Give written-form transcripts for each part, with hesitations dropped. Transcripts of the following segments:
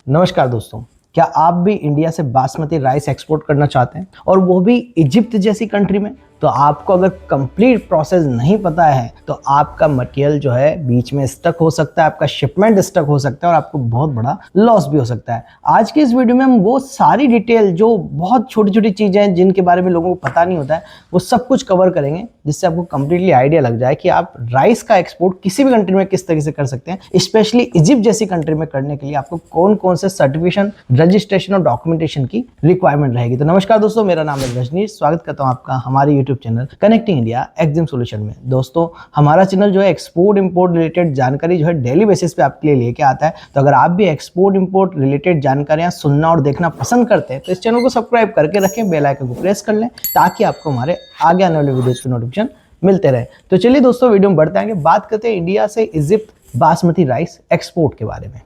नमस्कार दोस्तों, क्या आप भी इंडिया से बासमती राइस एक्सपोर्ट करना चाहते हैं और वो भी इजिप्ट जैसी कंट्री में? तो आपको अगर कंप्लीट प्रोसेस नहीं पता है तो आपका मटेरियल जो है बीच में स्टक हो सकता है, आपका शिपमेंट स्टक हो सकता है और आपको बहुत बड़ा लॉस भी हो सकता है। आज के इस वीडियो में हम वो सारी डिटेल जो बहुत छोटी छोटी चीज़ें हैं जिनके बारे में लोगों को पता नहीं होता है, वो सब कुछ कवर करेंगे, जिससे आपको कंप्लीटली आइडिया लग जाए कि आप राइस का एक्सपोर्ट किसी भी कंट्री में किस तरीके से कर सकते हैं। स्पेशली इजिप्ट जैसी कंट्री में करने के लिए आपको कौन कौन से सर्टिफिकेशन, रजिस्ट्रेशन और डॉक्यूमेंटेशन की रिक्वायरमेंट रहेगी। तो नमस्कार दोस्तों, मेरा नाम है रजनीश। स्वागत करता हूं आपका हमारे YouTube channel connecting India Exim solution में। दोस्तों, हमारा चैनल जो है एक्सपोर्ट इंपोर्ट रिलेटेड जानकारी जो है डेली बेसिस पे आपके लिए लेके आता है। तो अगर आप भी एक्सपोर्ट इंपोर्ट रिलेटेड जानकारियां सुनना और देखना पसंद करते हैं तो इस चैनल को सब्सक्राइब करके रखें, बेल आइकन को प्रेस कर लें ताकि आपको हमारे आगे आने वाले वीडियोज के नोटिफिकेशन मिलते रहे। तो चलिए दोस्तों, वीडियो में बढ़ते आएंगे, बात करते हैं इंडिया से इजिप्ट बासमती राइस एक्सपोर्ट के बारे में।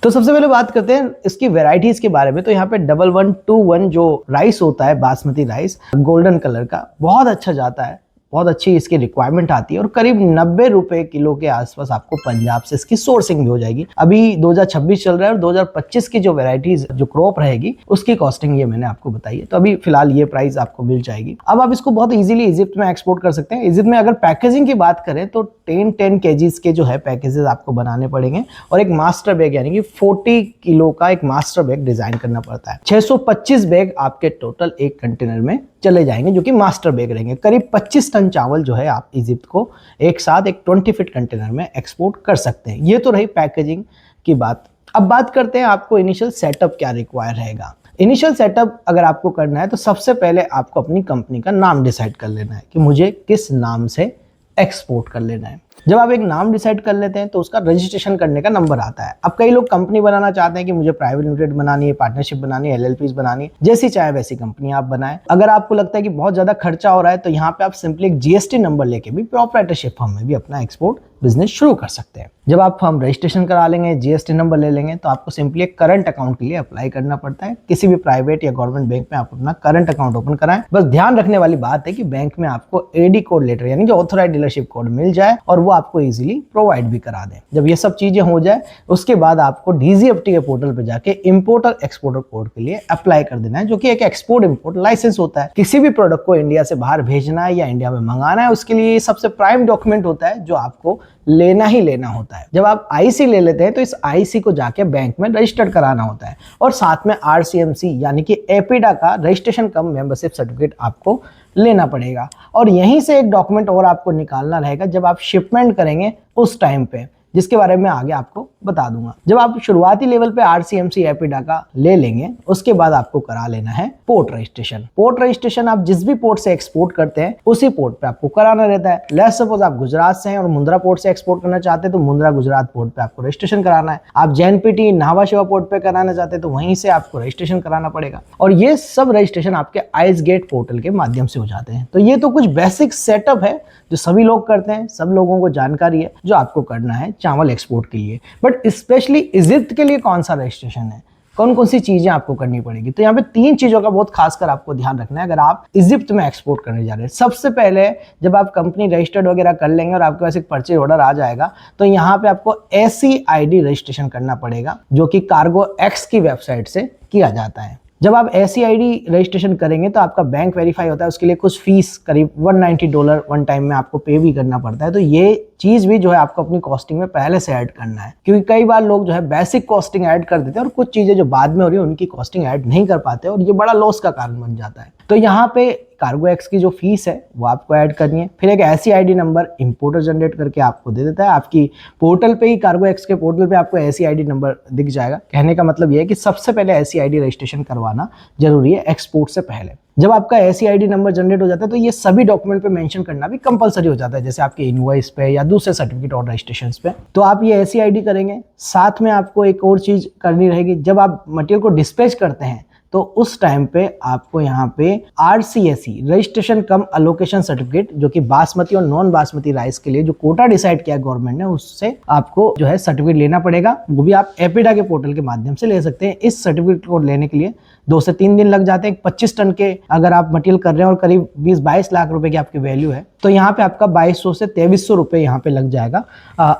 तो सबसे पहले बात करते हैं इसकी वैरायटीज के बारे में। तो यहाँ पे 1121 जो राइस होता है, बासमती राइस गोल्डन कलर का, बहुत अच्छा जाता है, बहुत अच्छी इसकी रिक्वायरमेंट आती है और करीब 90 रुपए किलो के आसपास आपको पंजाब से इसकी सोर्सिंग भी हो जाएगी। अभी 2026 चल रहा है और 2025 की जो वैरायटीज जो क्रॉप रहेगी उसकी कॉस्टिंग ये मैंने आपको बताई है। तो अभी फिलहाल ये प्राइस आपको मिल जाएगी। अब आप इसको बहुत इजीली इजिप्ट में एक्सपोर्ट कर सकते हैं। इजिप्ट में अगर पैकेजिंग की बात करें तो 10 केजीज के जो है पैकेजेस आपको बनाने पड़ेंगे और एक मास्टर बैग यानी कि 40 किलो का एक मास्टर बैग डिजाइन करना पड़ता है। 625 बैग आपके टोटल एक कंटेनर में चले जाएंगे जो कि मास्टर बैग रहेंगे। करीब 25 टन चावल जो है आप इजिप्ट को एक साथ एक 20 फीट कंटेनर में एक्सपोर्ट कर सकते हैं। ये तो रही पैकेजिंग की बात। अब बात करते हैं आपको इनिशियल सेटअप क्या रिक्वायर रहेगा। इनिशियल सेटअप अगर आपको करना है तो सबसे पहले आपको अपनी कंपनी का नाम डिसाइड कर लेना है कि मुझे किस नाम से एक्सपोर्ट कर लेना है। जब आप एक नाम डिसाइड कर लेते हैं तो उसका रजिस्ट्रेशन करने का नंबर आता है। अब कई लोग कंपनी बनाना चाहते हैं कि मुझे प्राइवेट लिमिटेड बनानी है, पार्टनरशिप बनानी है, एलएलपीज बनानी है, जैसी चाहे वैसी कंपनी आप बनाएं। अगर आपको लगता है कि बहुत ज्यादा खर्चा हो रहा है तो यहाँ पे आप सिंपली एक जीएसटी नंबर लेके भी प्रोप्राइटरशिप फर्म में भी अपना एक्सपोर्ट बिजनेस शुरू कर सकते हैं। जब आप फर्म रजिस्ट्रेशन करा लेंगे, जीएसटी नंबर ले लेंगे, तो आपको सिंपली एक करंट अकाउंट के लिए अप्लाई करना पड़ता है। किसी भी प्राइवेट या गवर्नमेंट बैंक में आप अपना करंट अकाउंट ओपन कराएं। बस ध्यान रखने वाली बात है कि बैंक में आपको एडी कोड लेटर यानी कि ऑथराइज्ड डीलरशिप कोड मिल जाए और वो आपको इजीली प्रोवाइड भी करा दें। जब ये सब चीजें हो जाए उसके बाद आपको डीजीएफटी के पोर्टल पे जाके इंपोर्टर एक्सपोर्टर कोड के लिए अप्लाई कर देना है, जो कि एक एक्सपोर्ट इंपोर्ट लाइसेंस होता है। किसी भी प्रोडक्ट को इंडिया से बाहर भेजना है या इंडिया में मंगाना है उसके लिए सबसे प्राइम डॉक्यूमेंट होता है जो आपको लेना ही लेना होता है। जब आप आईसी ले लेते हैं तो इस आईसी को जाके बैंक में रजिस्टर्ड कराना होता है और साथ में आरसीएमसी यानी कि एपीडा का रजिस्ट्रेशन कम मेंबरशिप सर्टिफिकेट आपको लेना पड़ेगा। और यहीं से एक डॉक्यूमेंट और आपको निकालना रहेगा जब आप शिपमेंट करेंगे उस टाइम पे, जिसके बारे में आगे आपको बता दूंगा। जब आप शुरुआती लेवल पे आरसीएमसी एपीडा का ले लेंगे उसके बाद आपको करा लेना है पोर्ट रजिस्ट्रेशन। पोर्ट रजिस्ट्रेशन आप जिस भी पोर्ट से एक्सपोर्ट करते हैं उसी पोर्ट पे आपको कराना रहता है। लेट्स सपोज आप गुजरात से हैं और मुंद्रा पोर्ट से एक्सपोर्ट करना चाहते हैं तो मुंद्रा गुजरात पोर्ट पे आपको रजिस्ट्रेशन कराना है। आप जैनपीटी नाहवा शिवा पोर्ट पे कराना चाहते हैं तो वहीं से आपको रजिस्ट्रेशन कराना पड़ेगा और ये सब रजिस्ट्रेशन आपके आइस गेट पोर्टल के माध्यम से हो जाते हैं। तो ये तो कुछ बेसिक सेटअप है जो सभी लोग करते हैं, सब लोगों को जानकारी है जो आपको करना है चावल एक्सपोर्ट के लिए। बट स्पेशली इजिप्ट के लिए कौन सा रजिस्ट्रेशन है, कौन कौन सी चीजें आपको करनी पड़ेगी, तो यहाँ पे 3 चीजों का बहुत खासकर आपको ध्यान रखना है अगर आप इजिप्ट में एक्सपोर्ट करने जा रहे हैं। सबसे पहले जब आप कंपनी रजिस्टर्ड वगैरह कर लेंगे और आपके पास एक परचेज ऑर्डर आ जाएगा तो यहाँ पे आपको SCID रजिस्ट्रेशन करना पड़ेगा जो कि कार्गो एक्स की वेबसाइट से किया जाता है। जब आप SCID रजिस्ट्रेशन करेंगे तो आपका बैंक वेरीफाई होता है, उसके लिए कुछ फीस करीब $190 वन टाइम में आपको पे भी करना पड़ता है। तो ये चीज भी जो है आपको अपनी कॉस्टिंग में पहले से ऐड करना है, क्योंकि कई बार लोग जो है बेसिक कॉस्टिंग ऐड कर देते हैं और कुछ चीजें जो बाद में हो रही है उनकी कॉस्टिंग ऐड नहीं कर पाते और ये बड़ा लॉस का कारण बन जाता है। तो यहाँ पे कार्गो एक्स की जो फीस है वो आपको ऐड करनी है। फिर एक SCID नंबर इंपोर्टर जनरेट करके आपको दे देता है। आपकी पोर्टल पे ही, कार्गो एक्स के पोर्टल पे आपको SCID नंबर दिख जाएगा। कहने का मतलब ये है कि सबसे पहले SCID रजिस्ट्रेशन करवाना जरूरी है एक्सपोर्ट से पहले। जब आपका SCID नंबर जनरेट हो जाता है तो ये सभी डॉक्यूमेंट पे मेंशन करना भी कंपलसरी हो जाता है, जैसे आपके इनवॉइस पे या दूसरे सर्टिफिकेट और रजिस्ट्रेशन पे। तो आप ये SCID करेंगे। साथ में आपको एक और चीज करनी रहेगी, जब आप मटेरियल को डिस्पैच करते हैं तो उस टाइम पे आपको यहाँ पे RCSE रजिस्ट्रेशन कम अलोकेशन सर्टिफिकेट, जो कि बासमती और नॉन बासमती राइस के लिए जो कोटा डिसाइड किया गवर्नमेंट ने, उससे आपको जो है सर्टिफिकेट लेना पड़ेगा। वो भी आप एपिडा के पोर्टल के माध्यम से ले सकते हैं। इस सर्टिफिकेट को लेने के लिए 2 से 3 दिन लग जाते हैं। 25 टन के अगर आप मटेरियल कर रहे हैं और करीब 20-22 लाख रुपए की आपकी वैल्यू है, तो यहाँ पे आपका 2200 से 2300 रुपए यहाँ पे लग जाएगा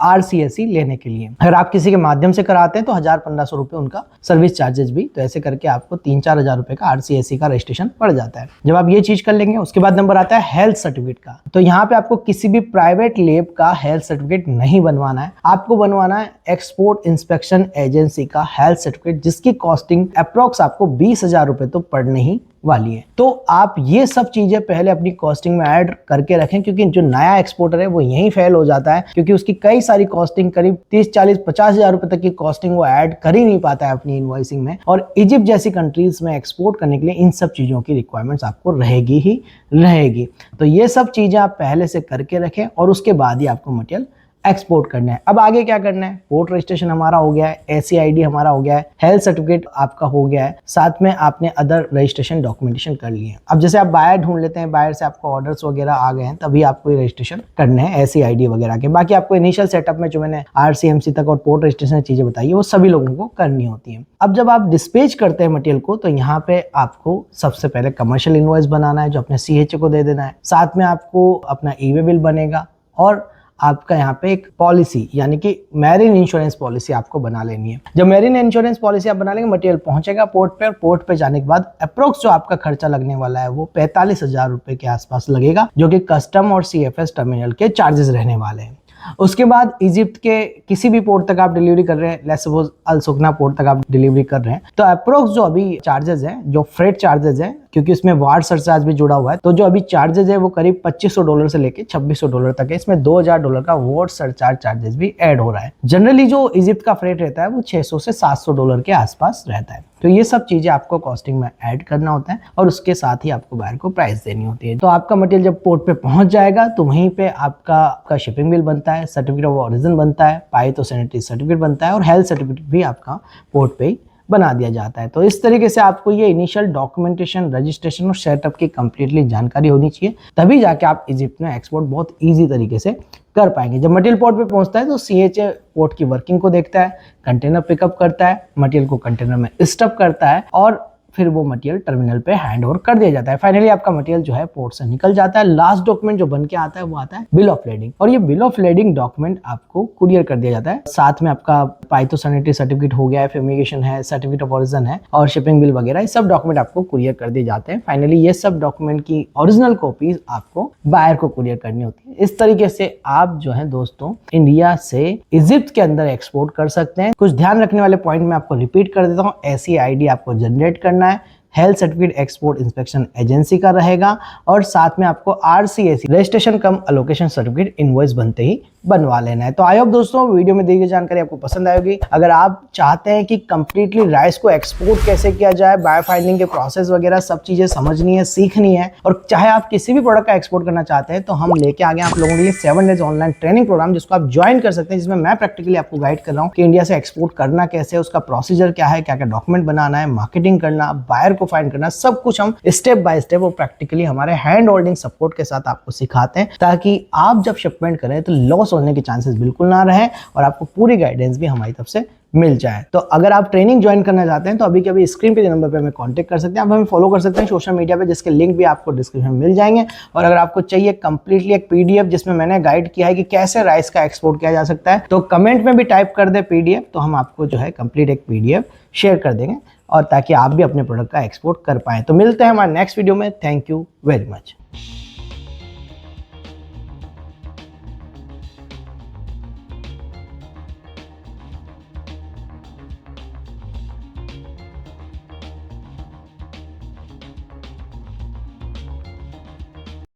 RCSE लेने के लिए। अगर आप किसी के माध्यम से कराते हैं तो 1000-1500 रुपए उनका सर्विस चार्जेस भी, तो ऐसे करके आपको 3-4 हजार रुपए का RCSE का रजिस्ट्रेशन पड़ जाता है। जब आप ये चीज कर लेंगे, उसके बाद नंबर आता है हेल्थ सर्टिफिकेट का। तो यहाँ पे आपको किसी भी प्राइवेट लैब का हेल्थ सर्टिफिकेट नहीं बनवाना है, आपको बनवाना है एक्सपोर्ट इंस्पेक्शन एजेंसी का हेल्थ सर्टिफिकेट, जिसकी कॉस्टिंग अप्रोक्स आपको 20,000 रुपए तो पड़ने ही वाली है। तो आप ये सब चीजें पहले अपनी कॉस्टिंग में ऐड करके रखें, क्योंकि जो नया एक्सपोर्टर है वो यहीं फेल हो जाता है, क्योंकि उसकी कई सारी कॉस्टिंग करीब 30-40-50 हजार रुपए तक की कॉस्टिंग वो ऐड कर ही नहीं पाता है अपनी इनवॉइसिंग में। और इजिप्ट जैसी कंट्रीज में एक्सपोर्ट करने के लिए इन सब चीजों की रिक्वायरमेंट्स आपको रहेगी ही रहेगी। तो ये सब चीजें आप पहले से करके रखें और उसके बाद ही आपको मटेरियल एक्सपोर्ट करना है। अब आगे क्या करना है, पोर्ट रजिस्ट्रेशन हमारा हो गया है, SCID हमारा हो गया है, हेल्थ सर्टिफिकेट आपका हो गया है, साथ में आपने अदर रजिस्ट्रेशन डॉक्यूमेंटेशन कर लिए हैं। अब जैसे आप बायर ढूंढ लेते हैं, बायर से आपको ऑर्डर्स वगैरह आ गए हैं, तभी आपको ये रजिस्ट्रेशन करने हैं SCID वगैरह के। बाकी आपको इनिशियल सेटअप में जो मैंने RCMC तक और पोर्ट रजिस्ट्रेशन चीजें बताई है, वो सभी लोगों को करनी होती है। अब जब आप डिस्पैच करते हैं मटेरियल को, तो यहाँ पे आपको सबसे पहले कमर्शियल इनवॉइस बनाना है, जो अपने CHA को दे देना है। साथ में आपको अपना ई-वे बिल बनेगा और आपका यहाँ पे एक पॉलिसी यानी कि मैरीन इंश्योरेंस पॉलिसी आपको बना लेनी है। जब मैरीन इंश्योरेंस पॉलिसी आप बना लेंगे, मटेरियल पहुंचेगा पोर्ट पे, और पोर्ट पे जाने के बाद अप्रोक्स जो आपका खर्चा लगने वाला है वो 45,000 रुपए के आसपास लगेगा, जो कि कस्टम और CFS टर्मिनल के चार्जेस रहने वाले हैं। उसके बाद इजिप्ट के किसी भी पोर्ट तक आप डिलीवरी कर रहे हैं, let's suppose Al Sukhna port तक आप डिलीवरी कर रहे हैं, तो अप्रोक्स जो अभी चार्जेस हैं, जो फ्रेट चार्जेस हैं, क्योंकि इसमें वार्ड सरचार्ज भी जुड़ा हुआ है, तो जो अभी चार्जेस है वो करीब $2500 से लेके $2600 तक है। इसमें $2000 का वार्ड सरचार्ज चार्जेस भी ऐड हो रहा है। जनरली जो इजिप्ट का फ्रेट रहता है वो $600 से $700 के आसपास रहता है। तो ये सब चीजें आपको कॉस्टिंग में ऐड करना होता है और उसके साथ ही आपको बायर को प्राइस देनी होती है। तो आपका मटेरियल जब पोर्ट पे पहुंच जाएगा, तो वहीं पे आपका शिपिंग बिल बनता है, सर्टिफिकेट ऑफ ओरिजिन बनता है, पाइथोसैनिटरी सर्टिफिकेट बनता है और हेल्थ सर्टिफिकेट भी आपका पोर्ट पे ही बना दिया जाता है। तो इस तरीके से आपको ये इनिशियल डॉक्यूमेंटेशन, रजिस्ट्रेशन और सेटअप की कंप्लीटली जानकारी होनी चाहिए, तभी जाके आप इजिप्ट में एक्सपोर्ट बहुत ईजी तरीके से कर पाएंगे। जब मटेरियल पोर्ट पे पहुंचता है तो CHA पोर्ट की वर्किंग को देखता है, कंटेनर पिकअप करता है, मटेरियल को कंटेनर में स्टफ करता है और फिर वो मटेरियल टर्मिनल पे हैंड ओवर कर दिया जाता है। फाइनली आपका मटेरियल जो है पोर्ट से निकल जाता है। लास्ट डॉक्यूमेंट जो बन के आता है वो आता है बिल ऑफ लेडिंग, और ये बिल ऑफ लेडिंग डॉक्यूमेंट आपको कुरियर कर दिया जाता है। साथ में आपका पाइथोसैनिटरी सर्टिफिकेट हो गया है, फ्यूमिगेशन है, सर्टिफिकेट ऑफ ओरिजिन है और शिपिंग बिल वगैरह, ये सब डॉक्यूमेंट आपको कुरियर कर दिए जाते हैं। फाइनली ये सब डॉक्यूमेंट की ओरिजिनल कॉपीज आपको बायर को कुरियर करनी होती है। इस तरीके से आप जो है दोस्तों इंडिया से इजिप्ट के अंदर एक्सपोर्ट कर सकते हैं। कुछ ध्यान रखने वाले पॉइंट मैं आपको रिपीट कर देता हूँ। SCID आपको जनरेट करना है, health certificate export inspection agency का रहेगा और साथ में आपको RCSE रजिस्ट्रेशन कम अलोकेशन सर्टिफिकेट इनवॉइस बनते ही बनवा लेना है। तो आई होप दोस्तों वीडियो में दी गई जानकारी आपको पसंद आएगी। अगर आप चाहते हैं कि कंप्लीटली राइस को एक्सपोर्ट कैसे किया जाए, बायो फाइंडिंग के प्रोसेस वगैरह सब चीजें समझनी है, सीखनी है, और चाहे आप किसी भी प्रोडक्ट का एक्सपोर्ट करना चाहते हैं, तो हम लेके आ गए आप लोगों के लिए 7 डेज ऑनलाइन ट्रेनिंग प्रोग्राम, जिसको आप ज्वाइन कर सकते हैं, जिसमें मैं प्रैक्टिकली आपको गाइड कर रहा हूँ कि इंडिया से एक्सपोर्ट करना कैसे, उसका प्रोसीजर क्या है, क्या क्या डॉक्यूमेंट बनाना है, मार्केटिंग करना, बायर को फाइंड करना, सब कुछ हम स्टेप बाय स्टेप और प्रैक्टिकली हमारे हैंड होल्डिंग सपोर्ट के साथ आपको सिखाते हैं, ताकि आप जब शिपमेंट करें तो लॉस होने के चांसेस बिल्कुल ना रहे और आपको पूरी गाइडेंस भी हमारी तरफ से मिल जाए। तो अगर आप ट्रेनिंग ज्वाइन करना चाहते हैं तो अभी के अभी स्क्रीन पे जो नंबर पे हमें कांटेक्ट कर सकते हैं। आप हमें फॉलो कर सकते हैं सोशल मीडिया पे, जिसके लिंक भी आपको डिस्क्रिप्शन में मिल जाएंगे। और अगर आपको चाहिए कंप्लीटली एक PDF जिसमें मैंने गाइड किया है कि कैसे राइस का एक्सपोर्ट किया जा सकता है, तो कमेंट में भी टाइप कर दे PDF, तो हम आपको जो है कंप्लीट एक PDF शेयर कर देंगे, और ताकि आप भी अपने प्रोडक्ट का एक्सपोर्ट कर पाएं। तो मिलते हैं हमारे नेक्स्ट वीडियो में। Thank you very much.